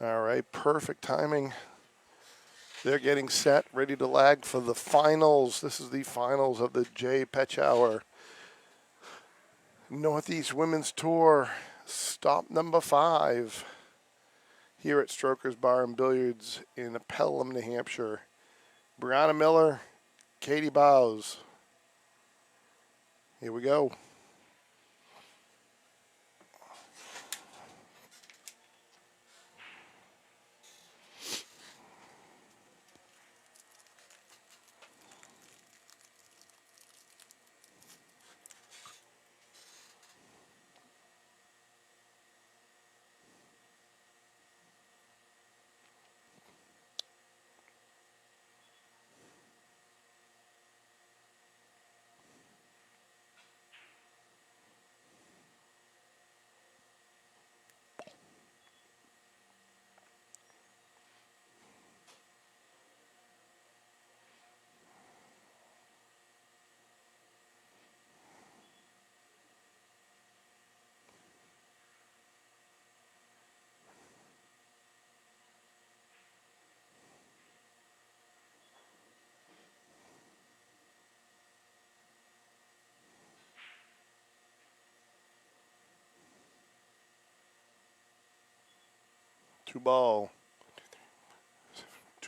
All right, perfect timing. They're getting set, ready to lag for the finals. This is the finals of the JPNEWT Northeast Women's Tour. Stop number 5 here at Strokers Bar and Billiards in Pelham, New Hampshire. Briana Miller, Katie Bowse. Here we go. Two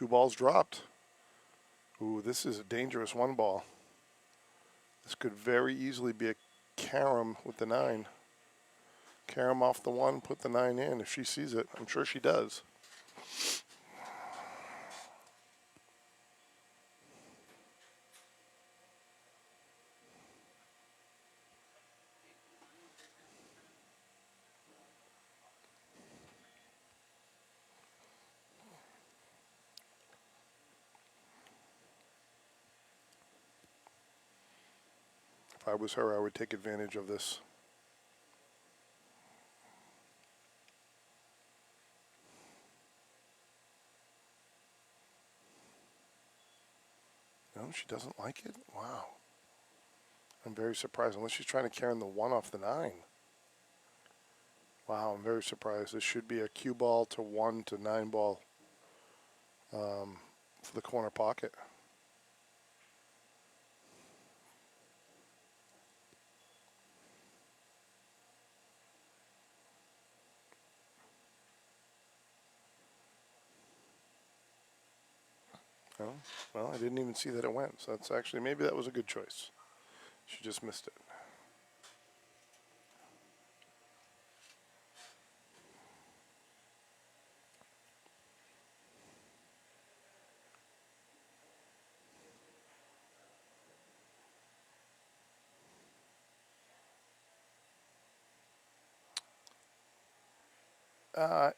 balls dropped. Ooh, this is a dangerous one ball. This could very easily be a carom with the 9. Carom off the 1, put the 9 in if she sees it. I'm sure she does. If I was her, I would take advantage of this. No, she doesn't like it? Wow. I'm very surprised, unless she's trying to carry the 1 off the 9. Wow, I'm very surprised. This should be a cue ball to 1 to 9 ball for the corner pocket. Oh, well, I didn't even see that it went, so that's actually, maybe that was a good choice. She just missed it.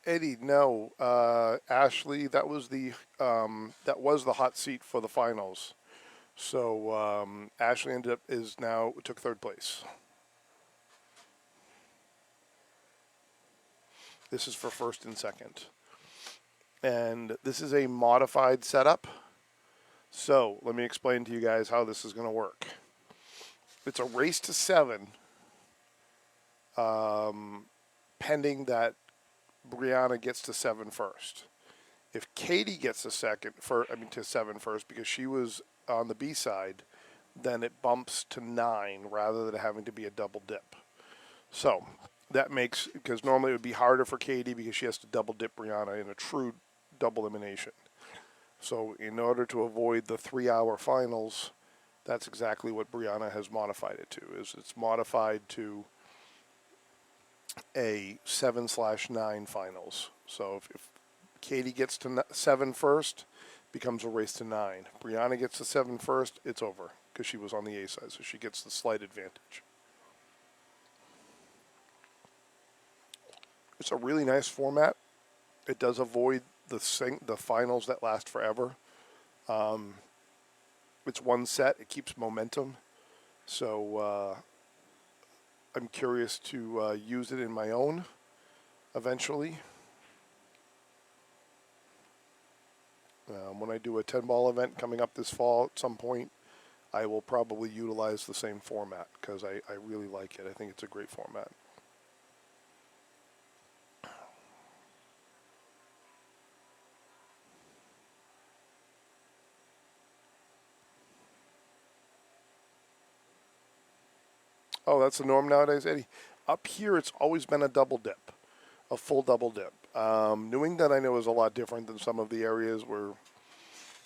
Eddie, no. Ashley, that was the hot seat for the finals. So Ashley took 3rd place. This is for 1st and 2nd. And this is a modified setup. So let me explain to you guys how this is going to work. It's a race to 7, pending that Briana gets to 7 first. If Katie gets to 7 first, because she was on the B side, then it bumps to 9 rather than having to be a double dip. So that makes, because normally it would be harder for Katie because she has to double dip Briana in a true double elimination. So in order to avoid the 3-hour finals, that's exactly what Briana has modified it to. It's modified to a 7/9 finals. So if Katie gets to 7 first, becomes a race to 9. Briana gets to 7 first, it's over because she was on the A side, so she gets the slight advantage. It's a really nice format. It does avoid the finals that last forever. It's one set. It keeps momentum. So I'm curious to use it in my own eventually. When I do a 10-ball event coming up this fall at some point, I will probably utilize the same format because I really like it. I think it's a great format. Oh, that's the norm nowadays, Eddie. Up here, it's always been a double dip, a full double dip. New England, I know, is a lot different than some of the areas where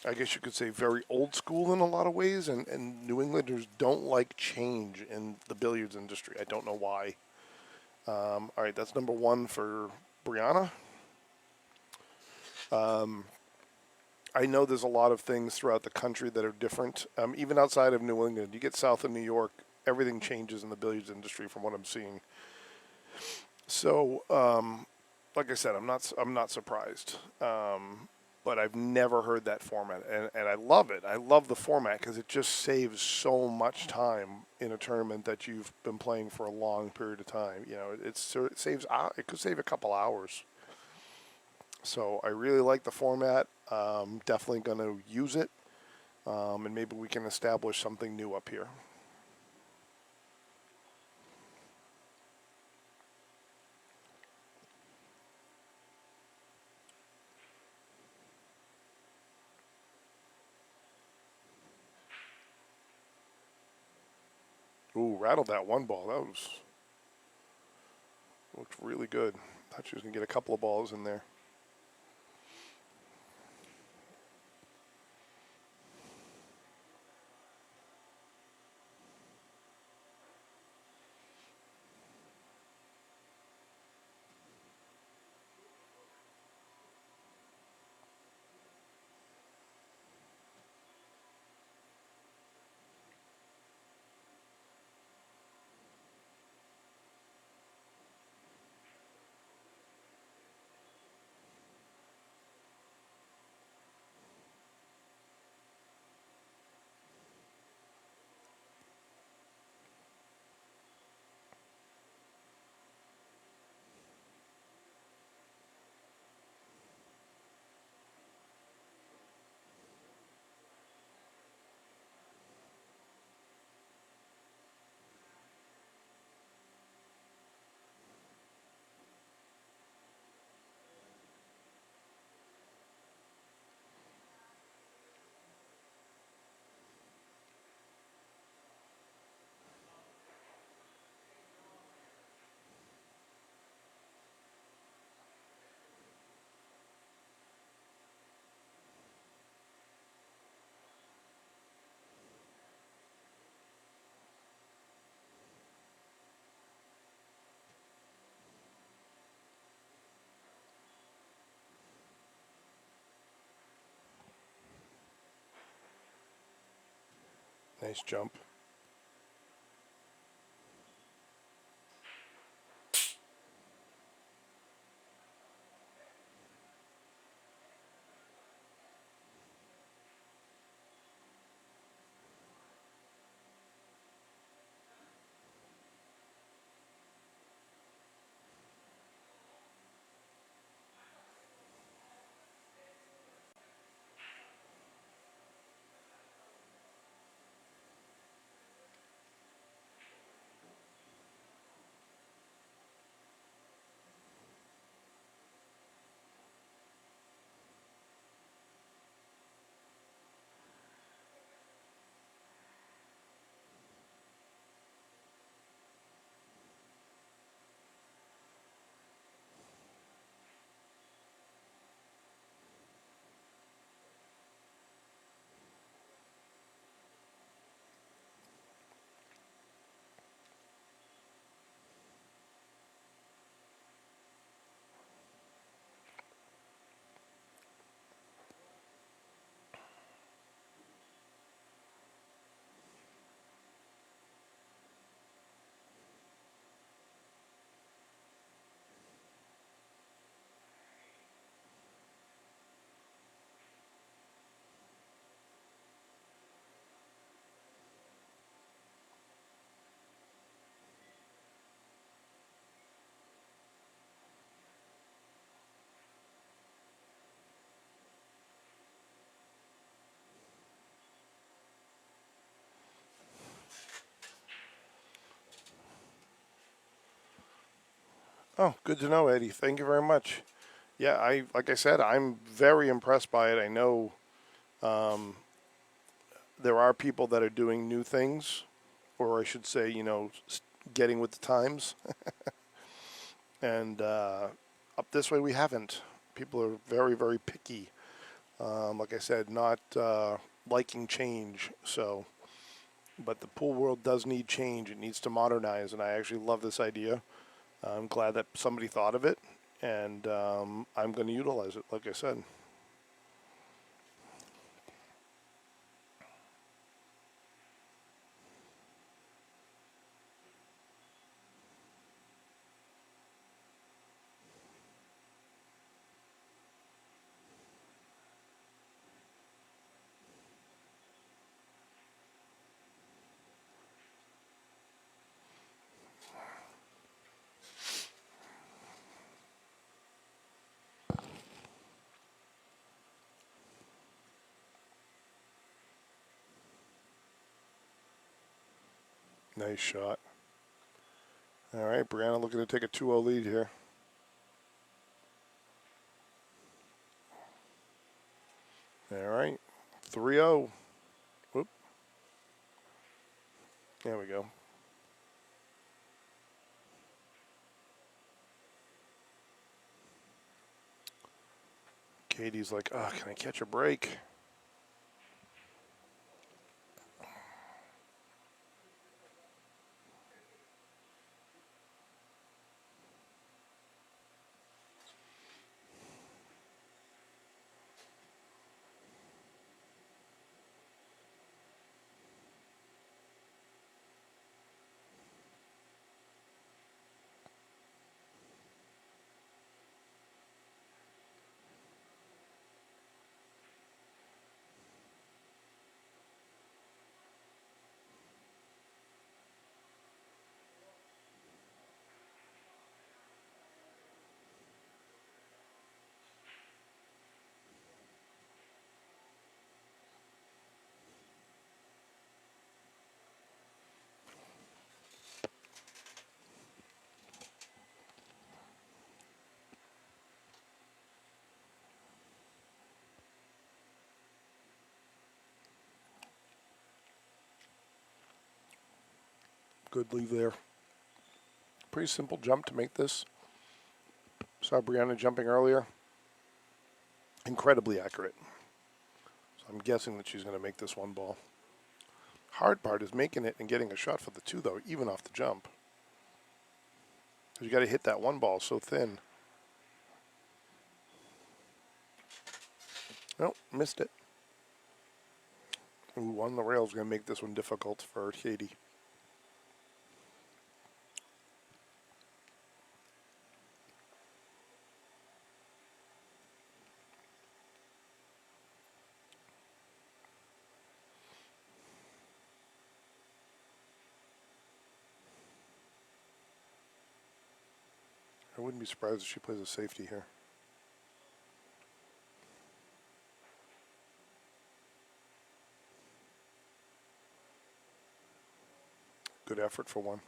I guess you could say very old school in a lot of ways, and New Englanders don't like change in the billiards industry. I don't know why. All right, that's number one for Briana. I know there's a lot of things throughout the country that are different, even outside of New England. You get south of New York, everything changes in the billiards industry from what I'm seeing. So, like I said, I'm not surprised. But I've never heard that format, and I love it. I love the format because it just saves so much time in a tournament that you've been playing for a long period of time. You know, it saves it could save a couple hours. So I really like the format. Definitely going to use it, and maybe we can establish something new up here. Ooh, rattled that one ball. That looked really good. Thought she was going to get a couple of balls in there. Nice jump. Oh, good to know, Eddie. Thank you very much. Yeah, I like I said, I'm very impressed by it. I know there are people that are doing new things, or I should say, getting with the times. And up this way we haven't. People are very, very picky. Like I said, not liking change. So, but the pool world does need change. It needs to modernize, and I actually love this idea. I'm glad that somebody thought of it, and I'm going to utilize it, like I said. Nice shot. All right, Briana looking to take a 2-0 lead here. All right, 3-0. Whoop. There we go. Katie's like, oh, can I catch a break? Good leave there. Pretty simple jump to make this. Saw Briana jumping earlier. Incredibly accurate. So I'm guessing that she's going to make this one ball. Hard part is making it and getting a shot for the 2, though, even off the jump. Because you got to hit that one ball so thin. Nope, missed it. Ooh, on the rails, going to make this one difficult for Katie. I wouldn't be surprised if she plays a safety here. Good effort for one.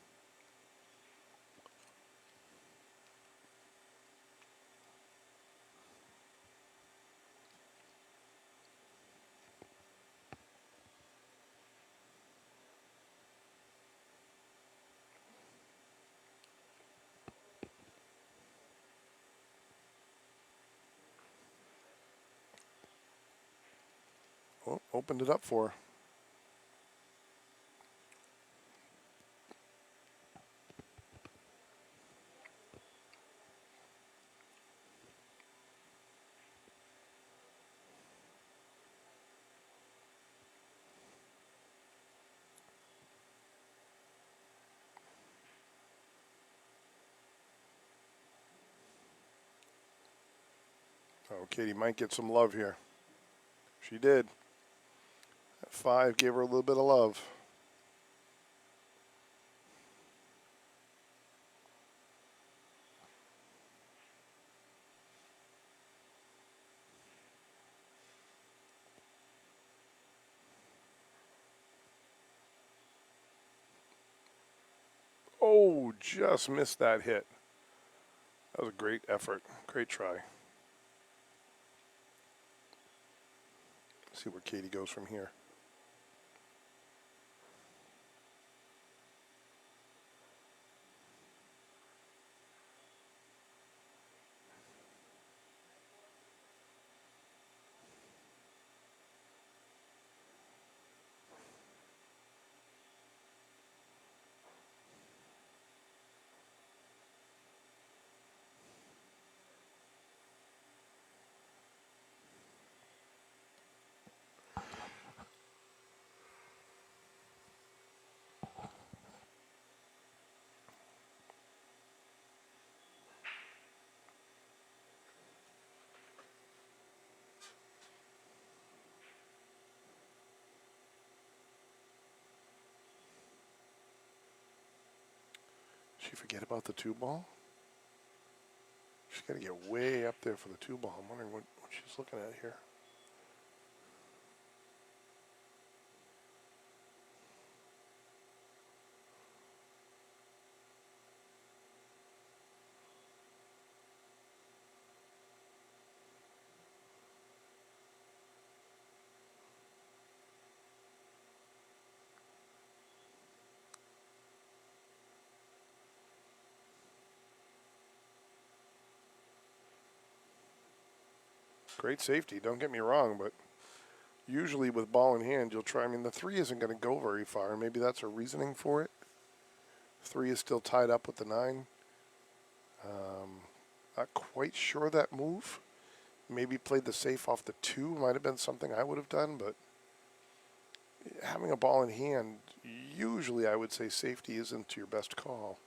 Oh, opened it up for her. Oh, Katie might get some love here. She did. That 5 gave her a little bit of love. Oh, just missed that hit. That was a great effort. Great try. Let's see where Katie goes from here. she forget about the 2-ball? She's got to get way up there for the 2-ball. I'm wondering what she's looking at here. Great safety, don't get me wrong, but usually with ball in hand, you'll try. I mean, the 3 isn't going to go very far. Maybe that's her reasoning for it. 3 is still tied up with the 9. Not quite sure that move. Maybe played the safe off the 2. Might have been something I would have done, but having a ball in hand, usually I would say safety isn't your best call.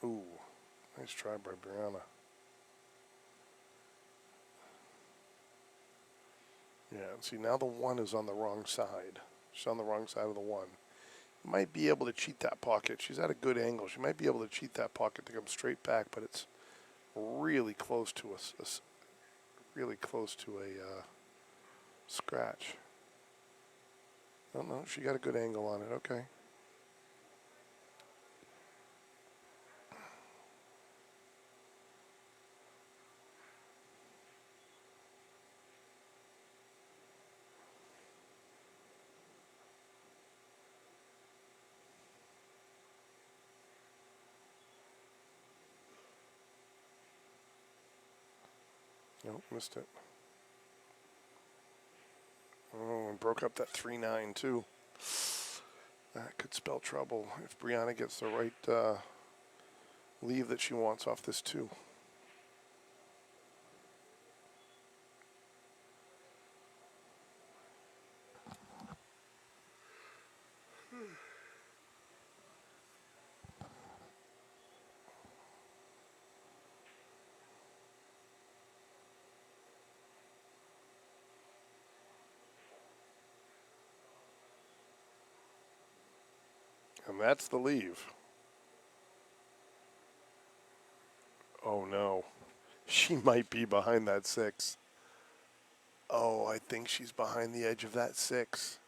Ooh, nice try by Briana. Yeah, see, now the 1 is on the wrong side. She's on the wrong side of the 1. Might be able to cheat that pocket. She's at a good angle. She might be able to cheat that pocket to come straight back, but it's really close to a scratch. Oh, no, she got a good angle on it. Okay. Nope, missed it. Oh, and broke up that 3-9 too. That could spell trouble if Briana gets the right leave that she wants off this 2. And that's the leave. Oh no. She might be behind that 6. Oh, I think she's behind the edge of that 6.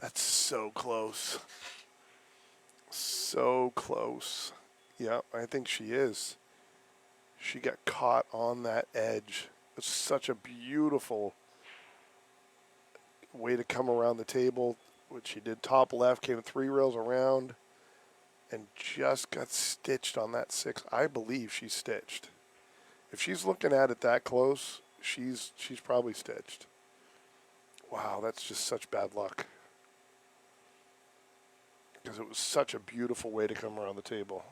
That's so close. So close. Yeah, I think she is. She got caught on that edge. It's such a beautiful way to come around the table, which she did top left, came 3 rails around, and just got stitched on that 6. I believe she's stitched. If she's looking at it that close, she's probably stitched. Wow, that's just such bad luck. Because it was such a beautiful way to come around the table.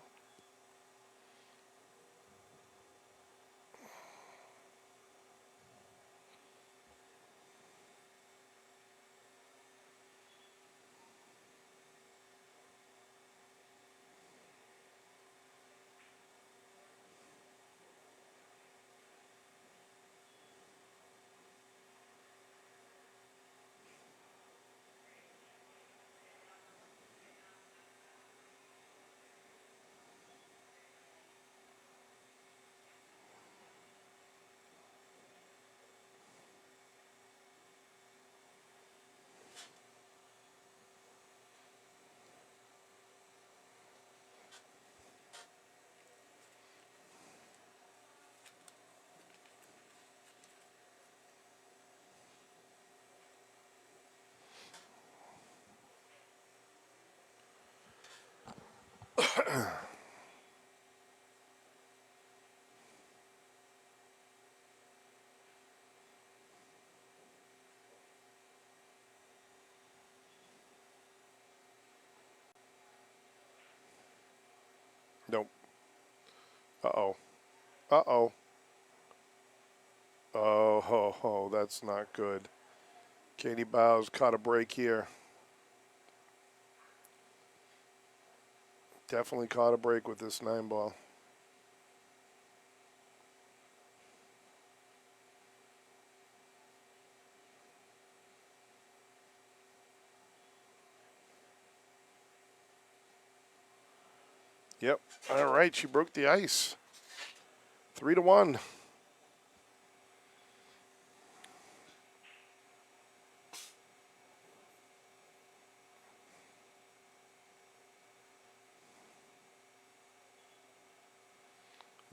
Nope. Uh-oh. Uh-oh. Oh, ho, ho, that's not good. Katie Bowse caught a break here. Definitely caught a break with this 9-ball. Yep. All right, she broke the ice. 3-1.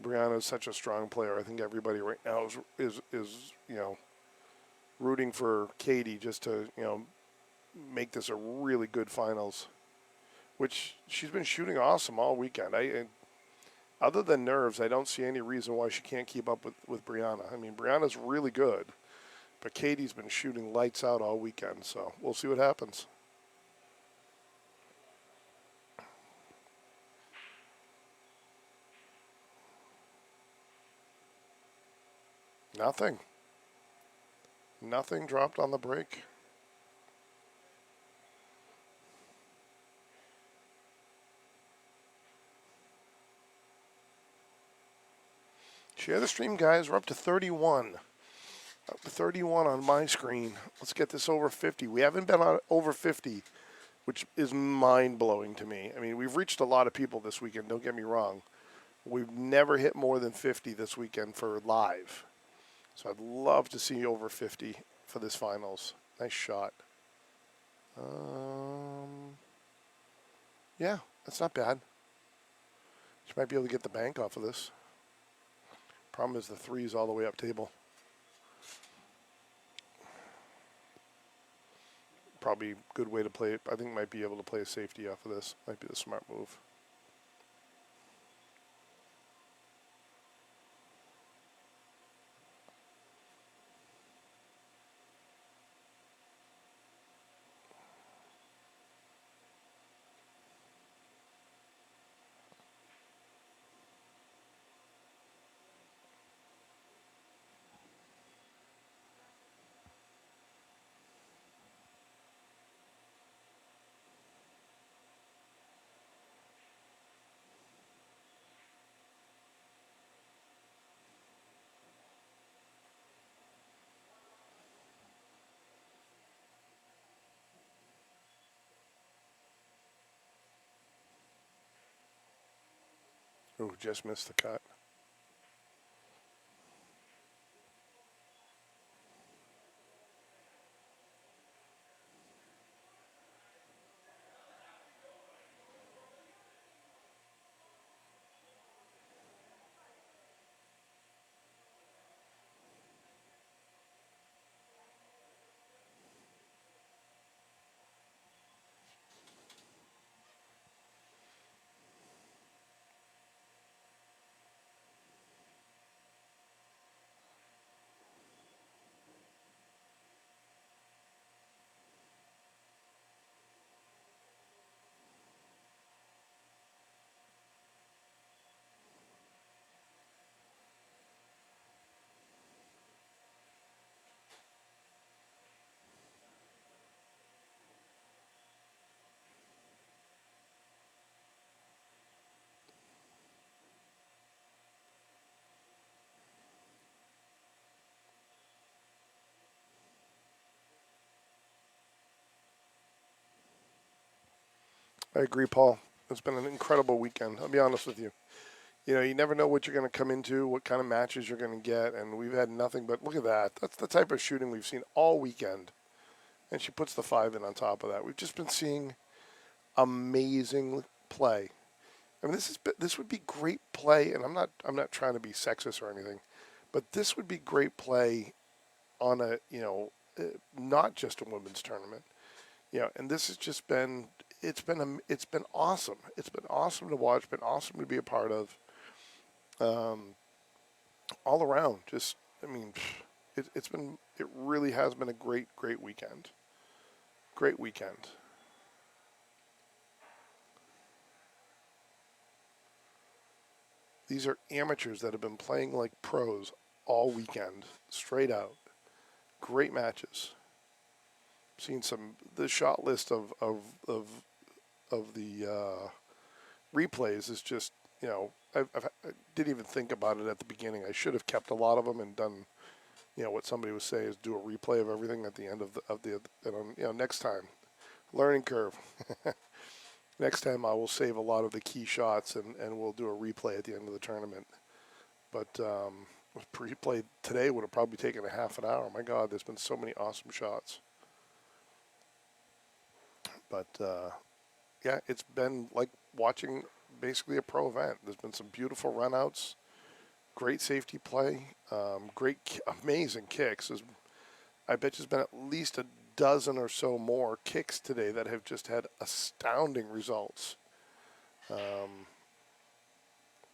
Briana is such a strong player. I think everybody right now is rooting for Katie just to make this a really good finals. Which she's been shooting awesome all weekend. Other than nerves, I don't see any reason why she can't keep up with Briana. I mean, Briana's really good, but Katie's been shooting lights out all weekend. So we'll see what happens. Nothing. Nothing dropped on the break. Share the stream, guys. We're up to 31. Up to 31 on my screen. Let's get this over 50. We haven't been on over 50, which is mind-blowing to me. I mean, we've reached a lot of people this weekend, don't get me wrong. We've never hit more than 50 this weekend for live. So I'd love to see over 50 for this finals. Nice shot. Yeah, that's not bad. She might be able to get the bank off of this. Problem is the three's all the way up table. Probably good way to play it. I think might be able to play a safety off of this. Might be the smart move. Ooh, just missed the cut. I agree, Paul. It's been an incredible weekend. I'll be honest with you. You never know what you're going to come into, what kind of matches you're going to get, and we've had nothing but look at that. That's the type of shooting we've seen all weekend. And she puts the 5 in on top of that. We've just been seeing amazing play. I mean, this would be great play, and I'm not trying to be sexist or anything, but this would be great play on a not just a women's tournament. And this has just been it's been awesome. It's been awesome to watch. Been awesome to be a part of. All around, just I mean, it really has been a great weekend. Great weekend. These are amateurs that have been playing like pros all weekend, straight out. Great matches. Seen the shot list of the replays is just I didn't even think about it at the beginning. I should have kept a lot of them and done what somebody would say is do a replay of everything at the end of the next time. Learning curve. Next time I will save a lot of the key shots and we'll do a replay at the end of the tournament. But replay today would have probably taken a half an hour. My God, there's been so many awesome shots. But yeah, it's been like watching basically a pro event. There's been some beautiful runouts, great safety play, amazing kicks. I bet there's been at least a dozen or so more kicks today that have just had astounding results.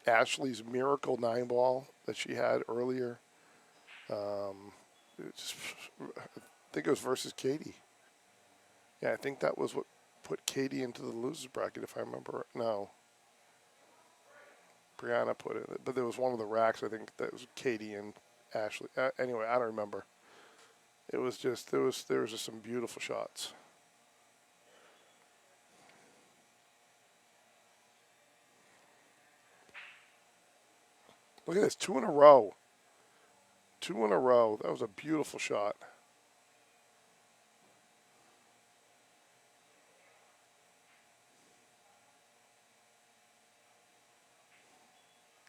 Ashley's miracle 9-ball that she had earlier. I think it was versus Katie. Yeah, I think that was what put Katie into the losers bracket, if I remember. No, Briana put it, but there was one of the racks. I think that was Katie and Ashley. Anyway, I don't remember. It was just there was just some beautiful shots. Look at this, 2 in a row. 2 in a row. That was a beautiful shot.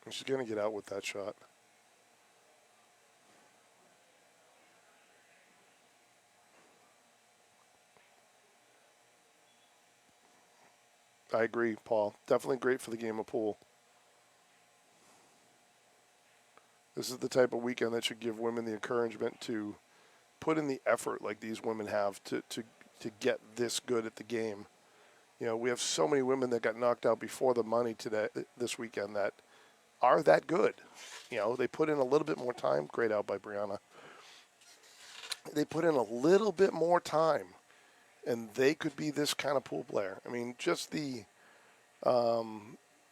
And she's going to get out with that shot. I agree, Paul. Definitely great for the game of pool. This is the type of weekend that should give women the encouragement to put in the effort like these women have to get this good at the game. You know, we have so many women that got knocked out before the money this weekend that are that good. You know, they put in a little bit more time. Great out by Briana. They put in a little bit more time, and they could be this kind of pool player. I mean, just the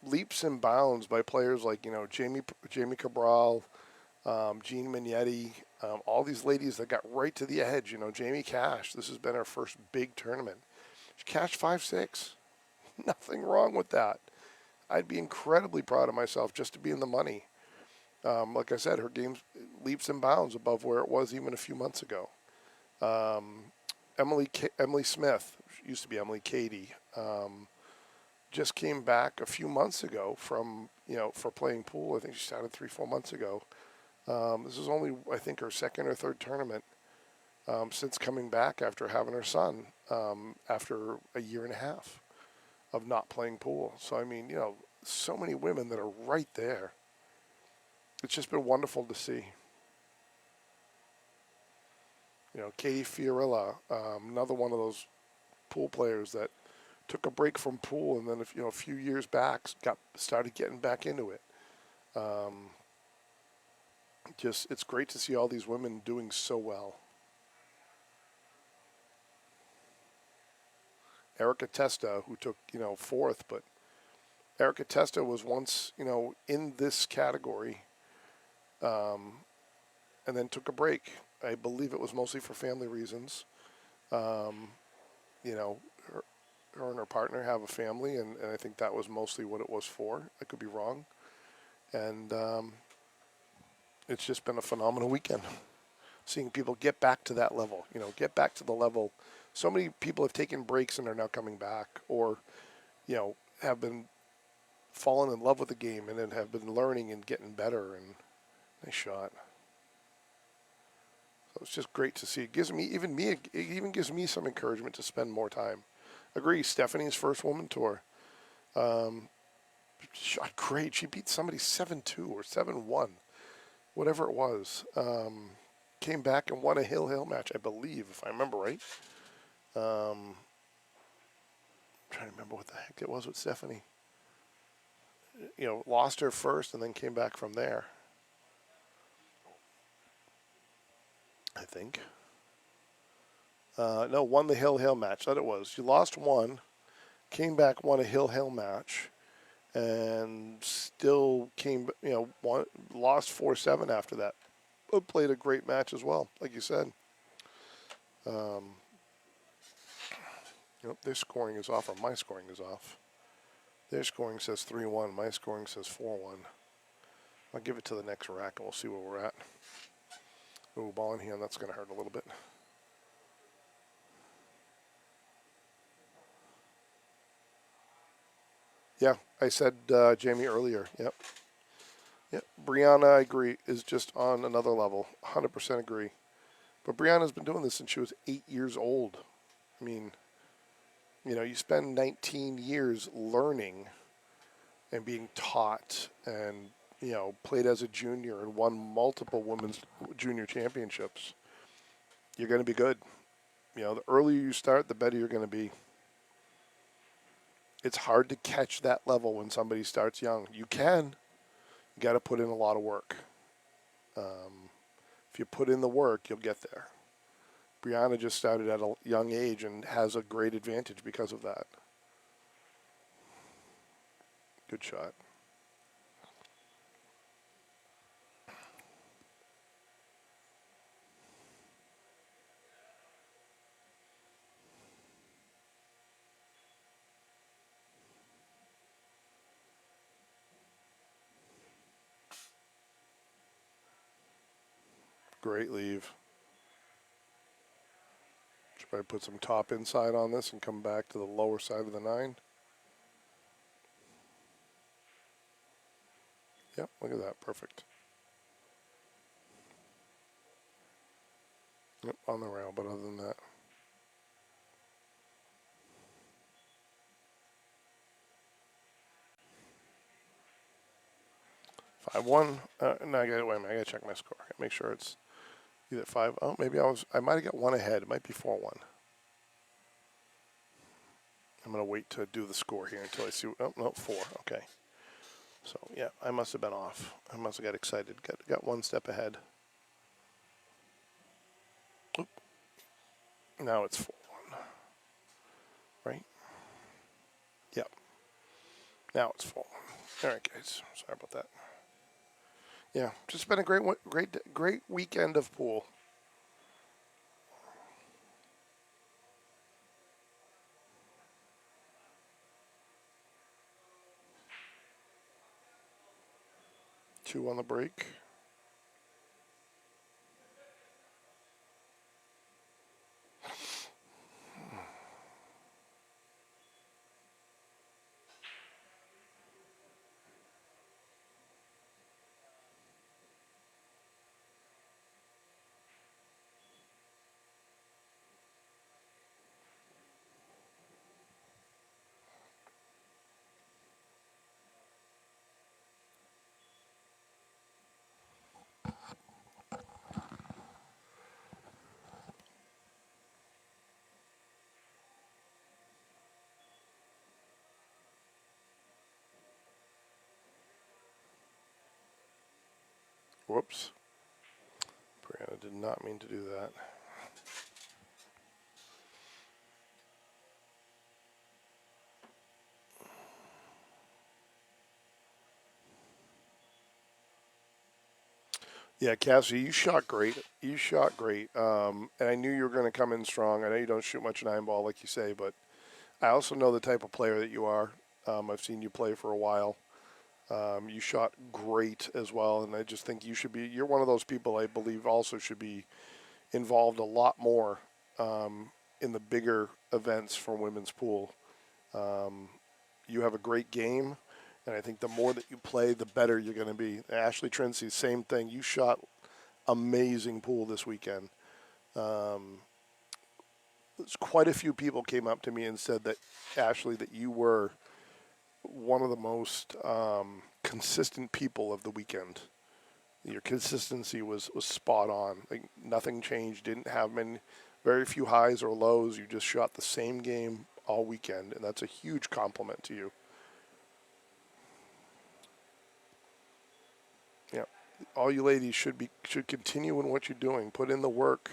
leaps and bounds by players like, you know, Jamie Cabral, Jean Magnetti, all these ladies that got right to the edge. You know, Jamie Cash, this has been her first big tournament. She cashed 5-6. Nothing wrong with that. I'd be incredibly proud of myself just to be in the money. Like I said, her game's leaps and bounds above where it was even a few months ago. Emily Smith, used to be Emily Katie, just came back a few months ago from, you know, for playing pool. I think she started 3-4 months ago. This is only, I think, her second or third tournament since coming back after having her son after a year and a half of not playing pool. So, I mean, you know, so many women that are right there. It's just been wonderful to see. You know, Katie Fiorella, another one of those pool players that took a break from pool and then, a few years back started getting back into it. It's great to see all these women doing so well. Erica Testa, who took, fourth, but Erica Testa was once, in this category, and then took a break. I believe it was mostly for family reasons. Her and her partner have a family, and I think that was mostly what it was for. I could be wrong. And it's just been a phenomenal weekend. Seeing people get back to that level, get back to the level. So many people have taken breaks and are now coming back, or, have been fallen in love with the game and then have been learning and getting better. And nice shot. So it's just great to see. It even gives me some encouragement to spend more time. Agree. Stephanie's first woman tour. Shot great. She beat somebody 7-2 or 7-1, whatever it was. Came back and won a hill match, I believe, if I remember right. I'm trying to remember what the heck it was with Stephanie. Lost her first and then came back from there, I think. No, won the hill match. That it was. She lost one, came back, won a hill match, and still lost 4-7 after that. But played a great match as well, like you said. Their scoring is off, or my scoring is off. Their scoring says 3-1. My scoring says 4-1. I'll give it to the next rack, and we'll see where we're at. Ooh, ball in hand. That's going to hurt a little bit. Yeah, I said Jamie earlier. Yep. Yep. Briana, I agree, is just on another level. 100% agree. But Brianna's been doing this since she was 8 years old. I mean, you spend 19 years learning and being taught and, played as a junior and won multiple women's junior championships. You're going to be good. The earlier you start, the better you're going to be. It's hard to catch that level when somebody starts young. You can. You got to put in a lot of work. If you put in the work, you'll get there. Brianna just started at a young age and has a great advantage because of that. Good shot. Great leave. Should probably put some top inside on this and come back to the lower side of the 9. Yep, look at that. Perfect. Yep, on the rail, but other than that. 5-1. No, wait a minute. I got to check my score. Make sure it's either 5. Oh, maybe I might have got one ahead. It might be 4-1. I'm going to wait to do the score here until I see. Oh, no, 4. Okay. So, yeah, I must have been off. I must have got excited. Got one step ahead. Oop. Now it's 4-1. Right? Yep. Now it's 4-1. All right, guys. Sorry about that. Yeah, just been a great weekend of pool. Two on the break. Whoops. Briana did not mean to do that. Yeah, Cassie, you shot great. You shot great. And I knew you were going to come in strong. I know you don't shoot much 9-ball, like you say, but I also know the type of player that you are. I've seen you play for a while. You shot great as well, and I just think you're one of those people I believe also should be involved a lot more in the bigger events for women's pool. You have a great game, and I think the more that you play, the better you're going to be. Ashley Trincy, same thing. You shot amazing pool this weekend. Quite a few people came up to me and said that, Ashley, that you were one of the most consistent people of the weekend. Your consistency was spot on. Like nothing changed. Didn't have very few highs or lows. You just shot the same game all weekend, and that's a huge compliment to you. Yeah, all you ladies should continue in what you're doing. Put in the work.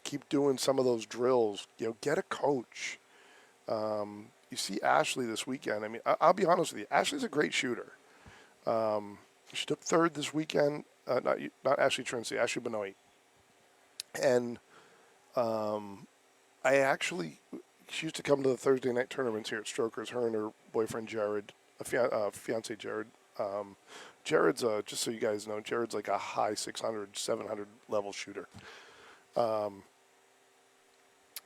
Keep doing some of those drills. Get a coach. You see Ashley this weekend. I mean, I'll be honest with you. Ashley's a great shooter. She took third this weekend. Not Ashley Trincy, Ashley Benoit. And she used to come to the Thursday night tournaments here at Strokers. Her and her boyfriend Jared, fiance Jared. Jared's just so you guys know, Jared's like a high 600, 700 level shooter.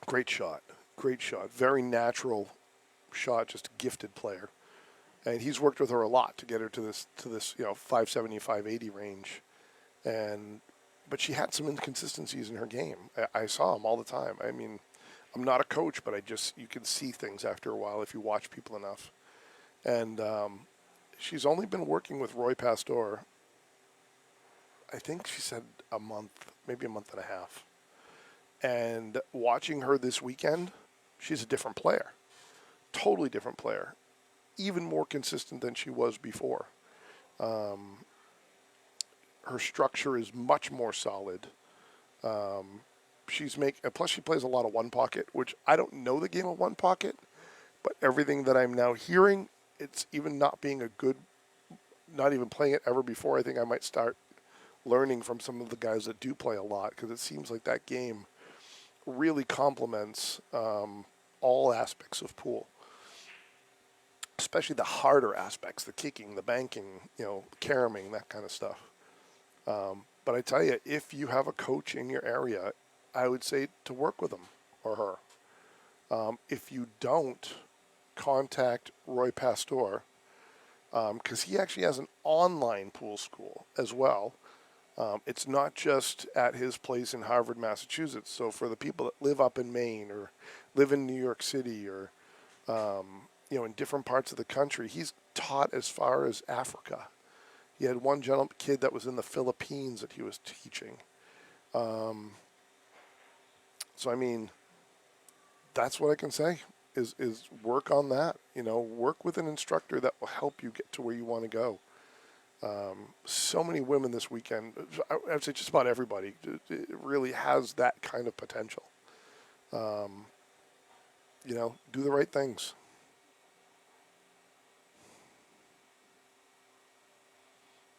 Great shot. Very natural shot, just a gifted player. And he's worked with her a lot to get her to this 570, 580 range. But she had some inconsistencies in her game. I saw them all the time. I mean, I'm not a coach, but you can see things after a while if you watch people enough. And she's only been working with Roy Pastor, I think she said a month, maybe a month and a half. And watching her this weekend, she's a different player. Totally different player. Even more consistent than she was before. Her structure is much more solid. Plus she plays a lot of one pocket, which I don't know the game of one pocket, but everything that I'm now hearing, it's even not even playing it ever before. I think I might start learning from some of the guys that do play a lot, because it seems like that game really complements all aspects of pool, especially the harder aspects, the kicking, the banking, caromming, that kind of stuff. But I tell you, if you have a coach in your area, I would say to work with him or her. If you don't, contact Roy Pastor, because he actually has an online pool school as well. It's not just at his place in Harvard, Massachusetts. So for the people that live up in Maine or live in New York City or in different parts of the country, he's taught as far as Africa. He had one kid that was in the Philippines that he was teaching. So I mean, that's what I can say is work on that. Work with an instructor that will help you get to where you want to go. So many women this weekend, I would say just about everybody, it really has that kind of potential. Do the right things.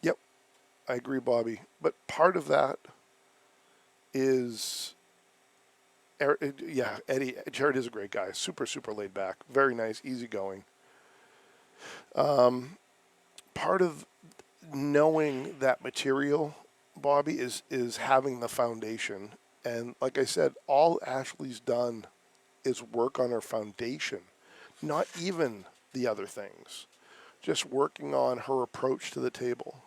Yep, I agree, Bobby. But part of that is, Eddie. Jared is a great guy. Super, super laid back. Very nice, easygoing. Part of knowing that material, Bobby, is having the foundation. And like I said, all Ashley's done is work on her foundation, not even the other things. Just working on her approach to the table.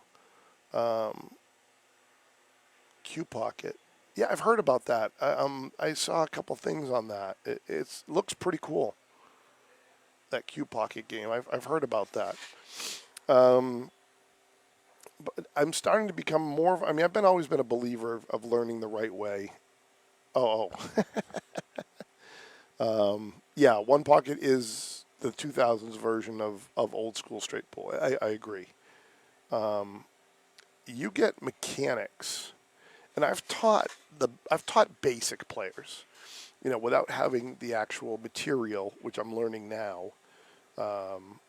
Q pocket. Yeah, I've heard about that. I saw a couple things on that. It looks pretty cool. That Q pocket game. I've heard about that. But I'm starting to become more. I've always been a believer of learning the right way. Oh. Yeah, one pocket is the 2000s version of old school straight pool. I agree. You get mechanics, and I've taught basic players, without having the actual material, which I'm learning now.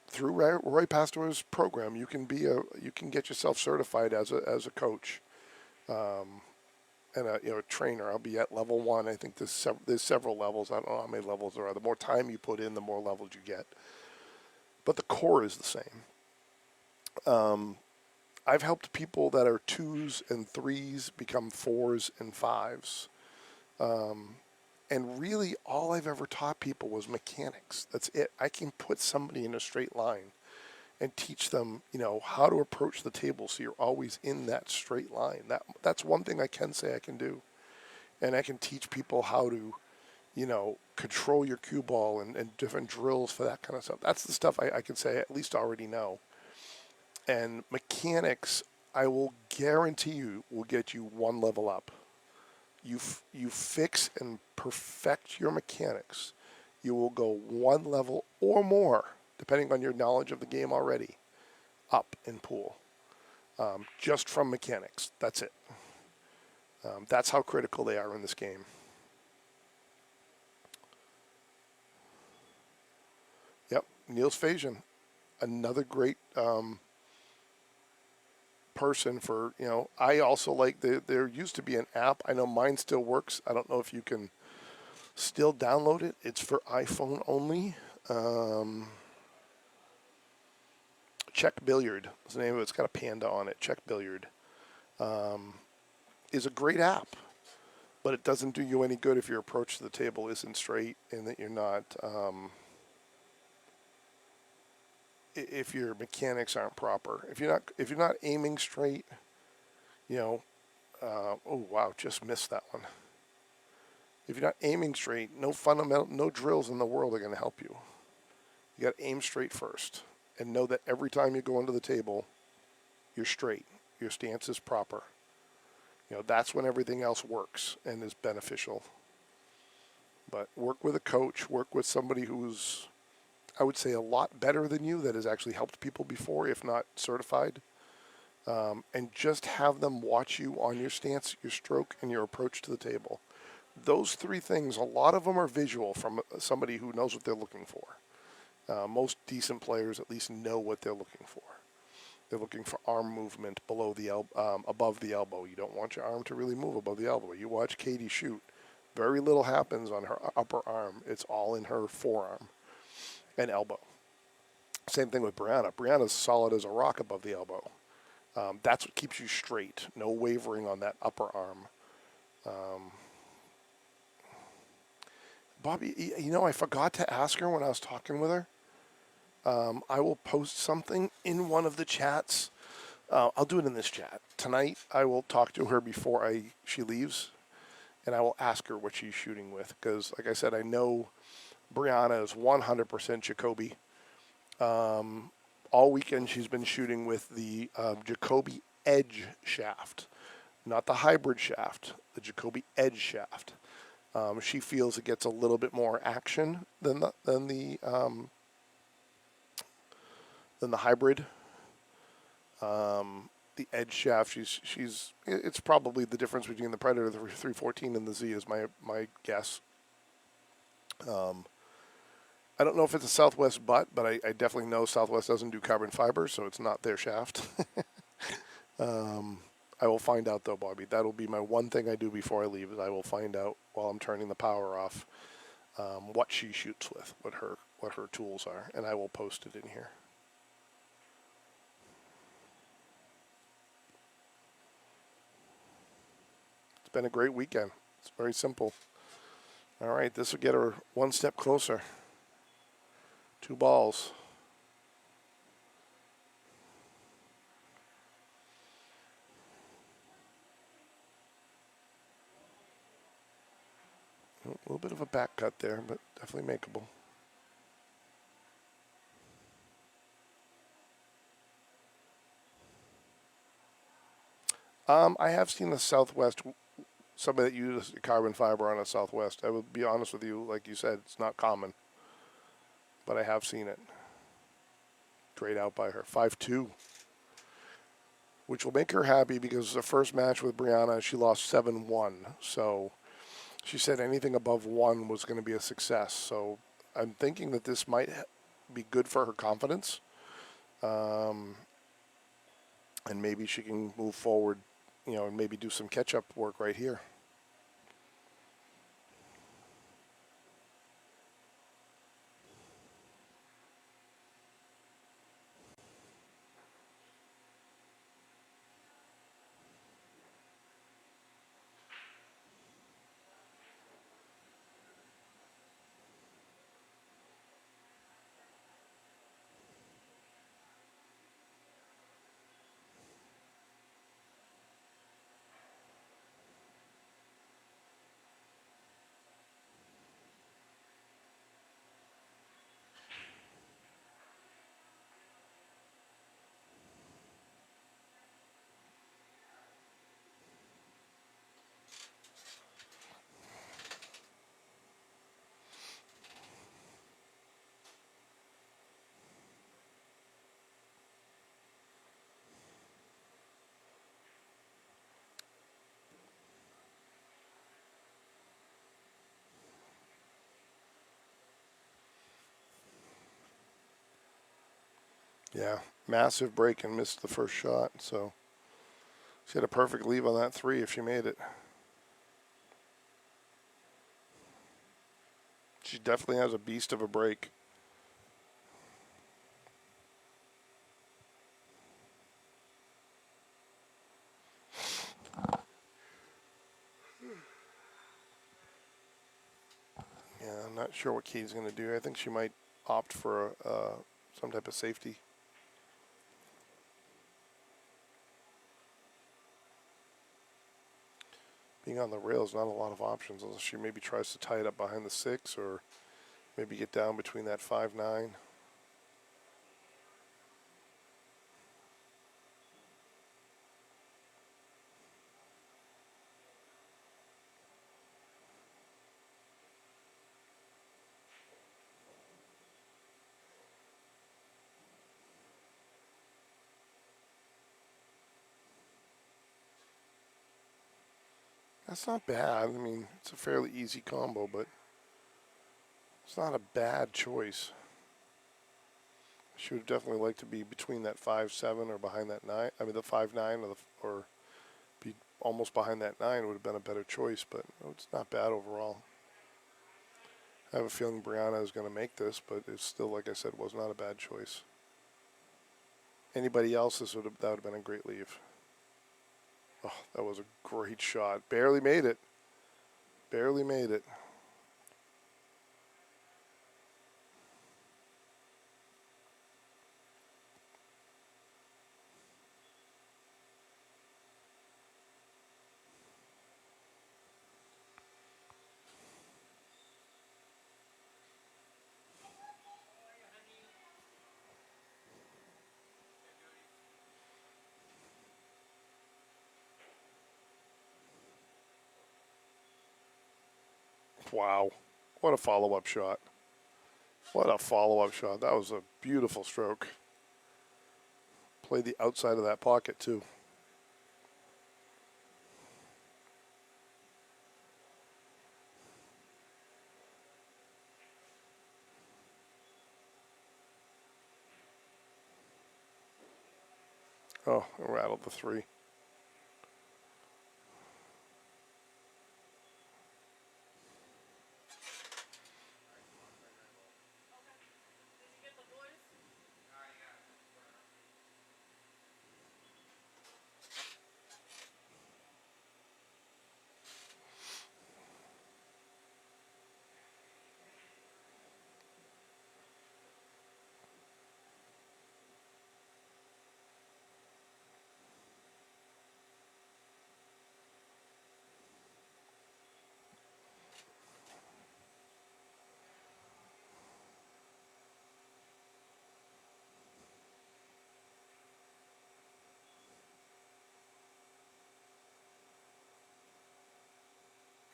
Through Roy Pastor's program, you can get yourself certified as a coach, and a trainer. I'll be at level 1. I think there's several levels. I don't know how many levels there are. The more time you put in, the more levels you get. But the core is the same. I've helped people that are 2s and 3s become 4s and 5s. And really, all I've ever taught people was mechanics. That's it. I can put somebody in a straight line and teach them, how to approach the table so you're always in that straight line. That's one thing I can say I can do. And I can teach people how to, control your cue ball and different drills for that kind of stuff. That's the stuff I can say I at least already know. And mechanics, I will guarantee you, will get you one level up. You fix and perfect your mechanics, you will go one level or more, depending on your knowledge of the game already, up in pool. Just from mechanics. That's it. That's how critical they are in this game. Yep, Niels Fajan, another great person for, I also like, there used to be an app. I know mine still works. I don't know if you can still download it. It's for iPhone only. Check Billiard is the name of it. It's got a panda on it. Check Billiard is a great app, but it doesn't do you any good if your approach to the table isn't straight and that you're not if your mechanics aren't proper. If you're not aiming straight, you know, oh wow, just missed that one. If you're not aiming straight, no drills in the world are going to help you. You got to aim straight first, and know that every time you go into the table, you're straight. Your stance is proper. You know, that's when everything else works and is beneficial. But work with a coach, work with somebody who's, I would say, a lot better than you, that has actually helped people before, if not certified. And just have them watch you on your stance, your stroke, and your approach to the table. Those three things, a lot of them are visual from somebody who knows what they're looking for. Most decent players at least know what they're looking for. They're looking for arm movement above the elbow. You don't want your arm to really move above the elbow. You watch Katie shoot. Very little happens on her upper arm. It's all in her forearm and elbow. Same thing with Briana. Briana's solid as a rock above the elbow. That's what keeps you straight. No wavering on that upper arm. Bobby, you know, I forgot to ask her when I was talking with her. I will post something in one of the chats. I'll do it in this chat. Tonight, I will talk to her before she leaves, and I will ask her what she's shooting with. Because, like I said, I know Briana is 100% Jacoby. All weekend, she's been shooting with the Jacoby Edge shaft. Not the hybrid shaft, the Jacoby Edge shaft. She feels it gets a little bit more action than the hybrid. The edge shaft, it's probably the difference between the Predator, the 314, and the Z is my guess. I don't know if it's a Southwest butt, but I definitely know Southwest doesn't do carbon fiber, so it's not their shaft. I will find out though, Bobby. That'll be my one thing I do before I leave, is I will find out while I'm turning the power off what she shoots with, what her tools are, and I will post it in here. It's been a great weekend. It's very simple. All right, this will get her one step closer. 2 balls. A little bit of a back cut there, but definitely makeable. I have seen the Southwest, somebody that uses carbon fiber on a Southwest. I will be honest with you, like you said, it's not common, but I have seen it. Great out by her, 5-2, which will make her happy because the first match with Briana, she lost 7-1. So she said anything above 1 was going to be a success. So I'm thinking that this might be good for her confidence. And maybe she can move forward, you know, and maybe do some catch-up work right here. Yeah, massive break and missed the first shot. So she had a perfect leave on that 3 if she made it. She definitely has a beast of a break. Yeah, I'm not sure what Katie's going to do. I think she might opt for some type of safety. Being on the rails, not a lot of options unless she maybe tries to tie it up behind the 6 or maybe get down between that 5-9. That's not bad. I mean, it's a fairly easy combo, but it's not a bad choice. She would definitely like to be between that 5-7 or behind that 9. I mean, the 5-9 or be almost behind that 9 would have been a better choice, but it's not bad overall. I have a feeling Briana is going to make this, but it's still, like I said, was not a bad choice. Anybody else, that would have been a great leave. Oh, that was a great shot. Barely made it. Barely made it. Wow. What a follow-up shot. What a follow-up shot. That was a beautiful stroke. Played the outside of that pocket, too. Oh, it rattled the 3.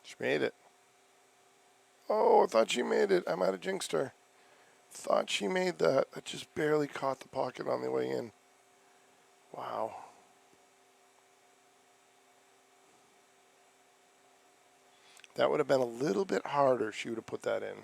She made it. Oh, I thought she made it. I might have jinxed her. Thought she made that. I just barely caught the pocket on the way in. Wow. That would have been a little bit harder if she would have put that in.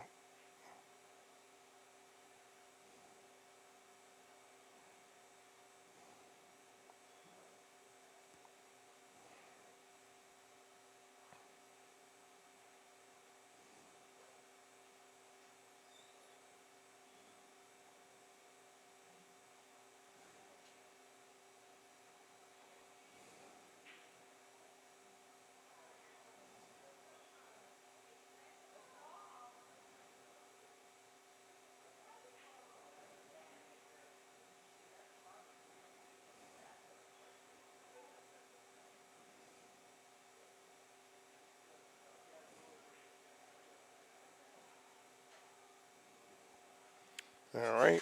All right.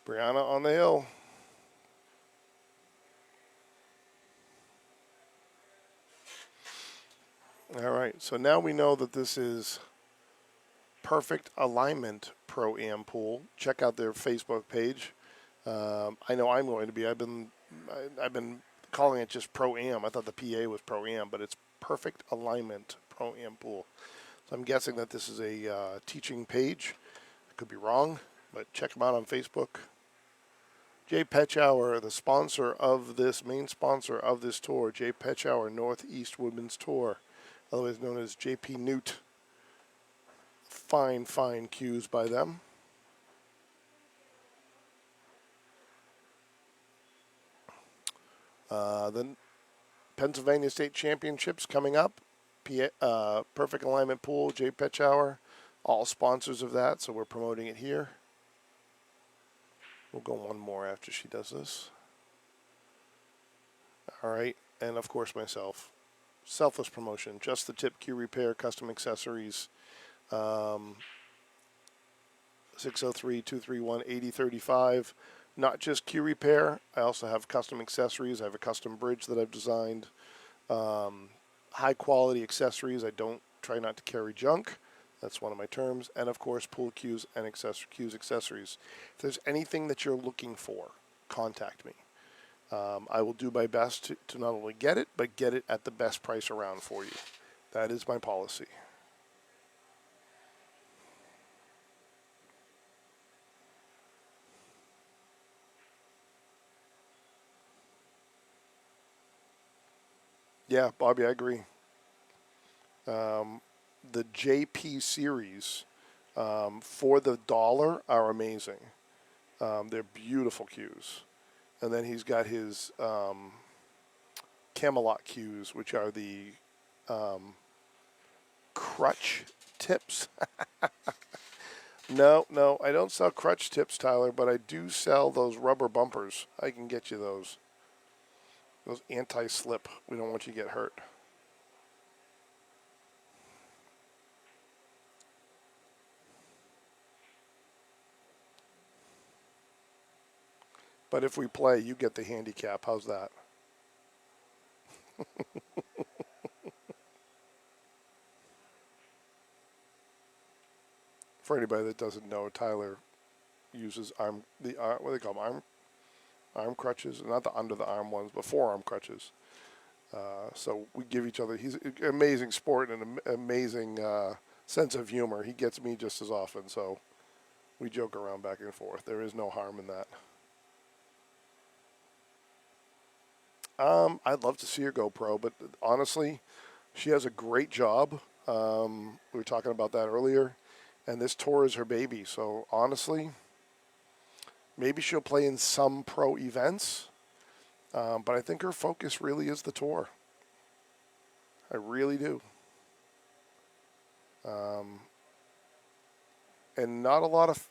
Briana on the hill. All right. So now we know that this is Perfect Alignment Pro-Am Pool. Check out their Facebook page. I know I'm going to be. I've been calling it just Pro-Am. I thought the PA was Pro-Am, but it's Perfect Alignment Pro-Am Pool. So I'm guessing that this is a teaching page. I could be wrong, but check them out on Facebook. JPNEWT, the sponsor of this, main sponsor of this tour, JPNEWT Northeast Women's Tour, otherwise known as JPNEWT. Fine, fine cues by them. The Pennsylvania State Championships coming up. Perfect Alignment Pool, JPNEWT, all sponsors of that, so we're promoting it here. We'll go one more after she does this. All right, and of course myself. Selfless promotion, just the tip, Q repair, custom accessories. 603-231-8035. Not just Q repair. I also have custom accessories. I have a custom bridge that I've designed. High quality accessories. I don't try not to carry junk. That's one of my terms. And of course, pool cues and cues accessories. If there's anything that you're looking for, contact me. I will do my best to not only get it, but get it at the best price around for you. That is my policy. Yeah, Bobby, I agree. The JP series for the dollar are amazing. They're beautiful cues. And then he's got his Camelot cues, which are the crutch tips. No, I don't sell crutch tips, Tyler, but I do sell those rubber bumpers. I can get you those. Those anti-slip. We don't want you to get hurt. But if we play, you get the handicap. How's that? For anybody that doesn't know, Tyler uses what do they call them? Arm crutches, not the under the arm ones, but forearm crutches. So we give each other. He's an amazing sport and an amazing sense of humor. He gets me just as often, so we joke around back and forth. There is no harm in that. I'd love to see her go pro, but honestly, she has a great job. We were talking about that earlier, and this tour is her baby. So honestly, maybe she'll play in some pro events, but I think her focus really is the tour. I really do. And not a lot of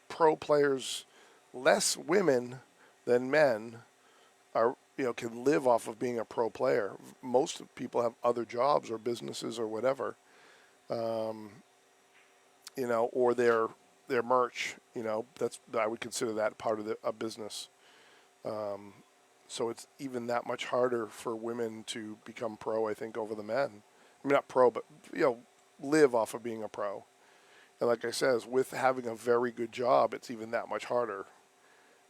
pro players, less women than men, are can live off of being a pro player. Most people have other jobs or businesses or whatever, or their merch. That's I would consider that part of a business. So it's even that much harder for women to become pro, I think, over the men. I mean, not pro, but live off of being a pro. And like I says, with having a very good job, it's even that much harder.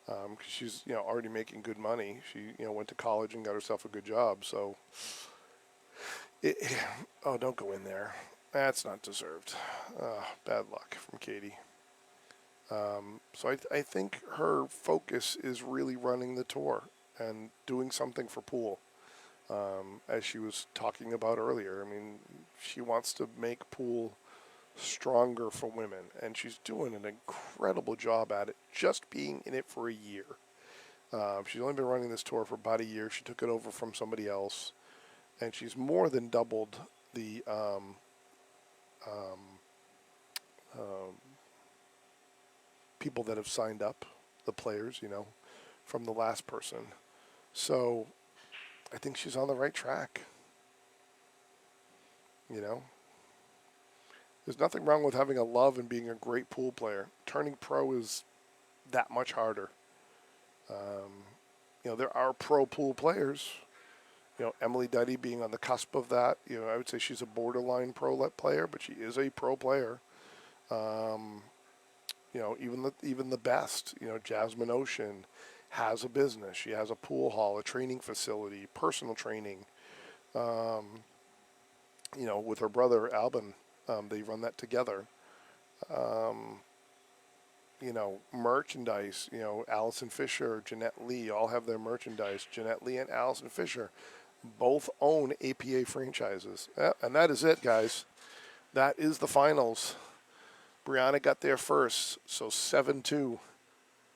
Because she's already making good money. She went to college and got herself a good job. So, don't go in there. That's not deserved. Bad luck from Katie. So I think her focus is really running the tour and doing something for pool. As she was talking about earlier, I mean, she wants to make pool stronger for women, and she's doing an incredible job at it, just being in it for a year. She's only been running this tour for about a year. She took it over from somebody else, and she's more than doubled the people that have signed up, the players, from the last person. So I think she's on the right track. There's nothing wrong with having a love and being a great pool player. Turning pro is that much harder. There are pro pool players. Emily Duddy being on the cusp of that. I would say she's a borderline pro player, but she is a pro player. Even the best. Jasmine Ocean has a business. She has a pool hall, a training facility, personal training. With her brother Albin. They run that together. Merchandise, Allison Fisher, Jeanette Lee, all have their merchandise. Jeanette Lee and Allison Fisher both own APA franchises. Yeah, and that is it, guys. That is the finals. Briana got there first, so 7-2.